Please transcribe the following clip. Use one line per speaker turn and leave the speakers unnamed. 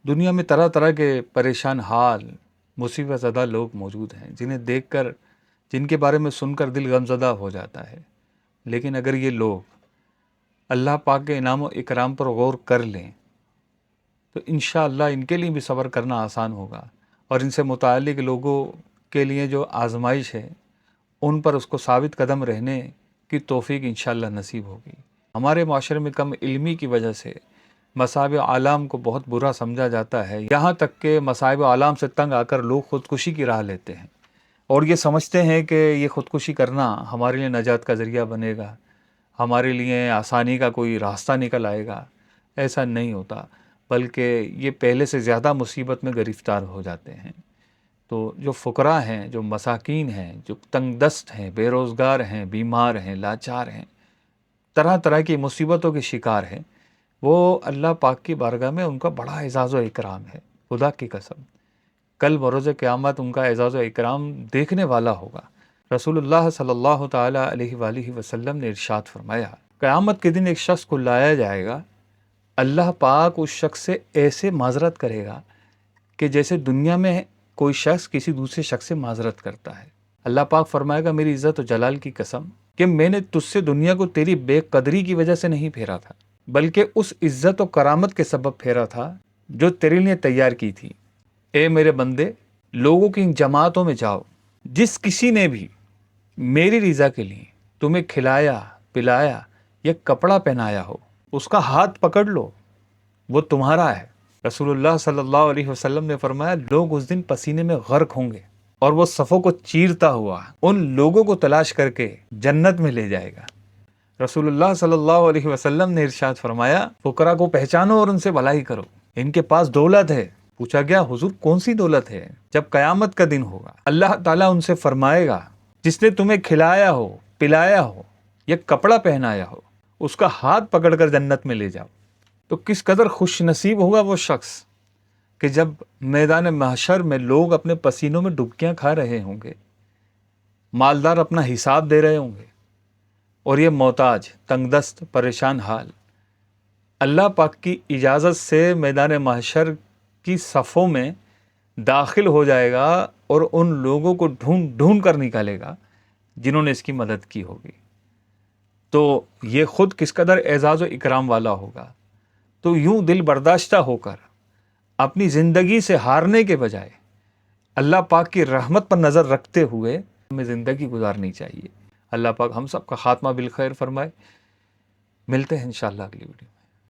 دنیا میں طرح طرح کے پریشان حال مصیبت زدہ لوگ موجود ہیں، جنہیں دیکھ کر، جن کے بارے میں سن کر دل غمزدہ ہو جاتا ہے۔ لیکن اگر یہ لوگ اللہ پاک کے انعام و اکرام پر غور کر لیں تو انشاءاللہ ان کے لیے بھی صبر کرنا آسان ہوگا، اور ان سے متعلق لوگوں کے لیے جو آزمائش ہے ان پر اس کو ثابت قدم رہنے کی توفیق انشاءاللہ نصیب ہوگی۔ ہمارے معاشرے میں کم علمی کی وجہ سے مصائب عالم کو بہت برا سمجھا جاتا ہے، یہاں تک کہ مصائب عالم سے تنگ آ کر لوگ خودکشی کی راہ لیتے ہیں اور یہ سمجھتے ہیں کہ یہ خودکشی کرنا ہمارے لیے نجات کا ذریعہ بنے گا، ہمارے لیے آسانی کا کوئی راستہ نکل آئے گا۔ ایسا نہیں ہوتا، بلکہ یہ پہلے سے زیادہ مصیبت میں گرفتار ہو جاتے ہیں۔ تو جو فقراء ہیں، جو مساکین ہیں، جو تنگ دست ہیں، بے روزگار ہیں، بیمار ہیں، لاچار ہیں، طرح طرح کی مصیبتوں کے شکار ہیں، وہ اللہ پاک کی بارگاہ میں ان کا بڑا اعزاز و اکرام ہے۔ خدا کی قسم کل بروز قیامت ان کا اعزاز و اکرام دیکھنے والا ہوگا۔ رسول اللہ صلی اللہ تعالی علیہ وآلہ وسلم نے ارشاد فرمایا، قیامت کے دن ایک شخص کو لایا جائے گا، اللہ پاک اس شخص سے ایسے معذرت کرے گا کہ جیسے دنیا میں کوئی شخص کسی دوسرے شخص سے معذرت کرتا ہے۔ اللہ پاک فرمائے گا، میری عزت و جلال کی قسم کہ میں نے تجھ سے دنیا کو تیری بے قدری کی وجہ سے نہیں پھیرا تھا، بلکہ اس عزت و کرامت کے سبب پھیرا تھا جو تیرے لیے تیار کی تھی۔ اے میرے بندے، لوگوں کی ان جماعتوں میں جاؤ جس کسی نے بھی میری رضا کے لیے تمہیں کھلایا پلایا یا کپڑا پہنایا ہو، اس کا ہاتھ پکڑ لو، وہ تمہارا ہے۔ رسول اللہ صلی اللہ علیہ وسلم نے فرمایا، لوگ اس دن پسینے میں غرق ہوں گے اور وہ صفوں کو چیرتا ہوا ان لوگوں کو تلاش کر کے جنت میں لے جائے گا۔ رسول اللہ صلی اللہ علیہ وسلم نے ارشاد فرمایا، فقراء کو پہچانو اور ان سے بھلائی کرو، ان کے پاس دولت ہے۔ پوچھا گیا، حضور کون سی دولت ہے؟ جب قیامت کا دن ہوگا اللہ تعالیٰ ان سے فرمائے گا، جس نے تمہیں کھلایا ہو، پلایا ہو یا کپڑا پہنایا ہو، اس کا ہاتھ پکڑ کر جنت میں لے جاؤ۔ تو کس قدر خوش نصیب ہوگا وہ شخص کہ جب میدان محشر میں لوگ اپنے پسینوں میں ڈبکیاں کھا رہے ہوں گے، مالدار اپنا حساب دے رہے ہوں گے، اور یہ محتاج، تنگ دست، پریشان حال اللہ پاک کی اجازت سے میدان محشر کی صفوں میں داخل ہو جائے گا اور ان لوگوں کو ڈھونڈ ڈھونڈ کر نکالے گا جنہوں نے اس کی مدد کی ہوگی۔ تو یہ خود کس قدر اعزاز و اکرام والا ہوگا۔ تو یوں دل برداشتہ ہو کر اپنی زندگی سے ہارنے کے بجائے اللہ پاک کی رحمت پر نظر رکھتے ہوئے ہمیں زندگی گزارنی چاہیے۔ اللہ پاک ہم سب کا خاتمہ بالخیر فرمائے۔ ملتے ہیں انشاءاللہ اگلی ویڈیو میں۔